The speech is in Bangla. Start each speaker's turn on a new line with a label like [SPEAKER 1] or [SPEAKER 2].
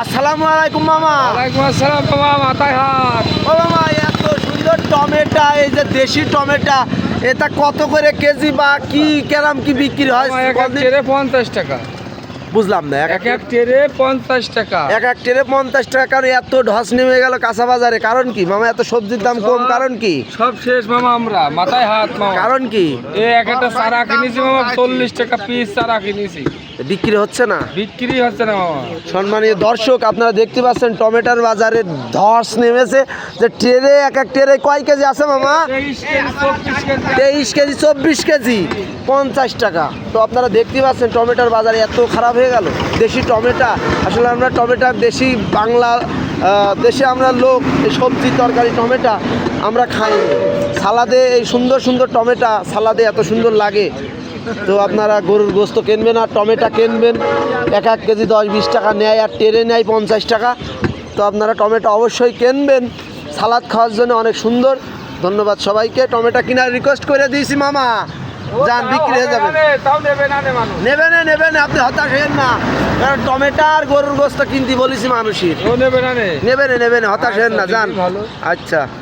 [SPEAKER 1] আসসালামু আলাইকুম মামা।
[SPEAKER 2] ওয়ালাইকুম আসসালাম মামা, মাথায় হাত।
[SPEAKER 1] ও মামা, এত সুন্দর টমেটো, এই যে দেশি টমেটো, এটা কত করে কেজি বা কি কেরাম কি বিক্রি হয়?
[SPEAKER 2] মামা, এক এক ট্রে 50 টাকা।
[SPEAKER 1] বুঝলাম না,
[SPEAKER 2] এক এক ট্রে 50 টাকা।
[SPEAKER 1] এক এক ট্রে 50 টাকা। কারণ এত ধস নেমে গেল কাঁচা বাজারে, কারণ কি মামা? এত সবজির দাম কম, কারণ কি?
[SPEAKER 2] সব শেষ মামা, আমরা মাথায় হাত মামা।
[SPEAKER 1] কারণ কি?
[SPEAKER 2] এক একটা চারা কিনেছি মামা, 40 টাকা পিস চারা কিনেছি,
[SPEAKER 1] বিক্রি হচ্ছে না।
[SPEAKER 2] বিক্রি হচ্ছে না মামা।
[SPEAKER 1] সম্মানীয় দর্শক, আপনারা দেখতে পাচ্ছেন টমেটোর বাজারে ধস নেমেছে। যে ট্রে, এক এক ট্রে কয় কেজি আছে মামা?
[SPEAKER 2] 23 কেজি, 24 কেজি।
[SPEAKER 1] 23 কেজি, 24 কেজি, 50 টাকা। তো আপনারা দেখতে পাচ্ছেন টমেটোর বাজারে এত খারাপ হয়ে গেল। দেশি টমেটো, আসলে আমরা টমেটো দেশি বাংলা দেশে আমরা লোক, এই সবজি তরকারি টমেটো আমরা খাই। সালাদে এই সুন্দর সুন্দর টমেটো সালাদে এত সুন্দর লাগে। তো আপনারা গরুর গোস্ত কিনবেন আর টমেটো কিনবেন, এক এক কেজি 10-20 টাকা নেয়, আর ট্রে নেয় 50 টাকা। তো আপনারা টমেটো অবশ্যই কিনবেন, সালাদ খাওয়ার জন্য অনেক সুন্দর। ধন্যবাদ সবাইকে। টমেটো কেনার রিকোয়েস্ট করে দিয়েছি মামা, যান বিক্রি হয়ে যাবে।
[SPEAKER 2] তাও নেবে না মানুষ।
[SPEAKER 1] নেবে না, আপনি হতাশ হবেন না, কারণ টমেটো আর গরুর গোস্ত কিনতে বলেছি মানুষের।
[SPEAKER 2] ও নেবে না।
[SPEAKER 1] নেবে না, হতাশ হবেন না, যান।
[SPEAKER 2] ভালো।
[SPEAKER 1] আচ্ছা।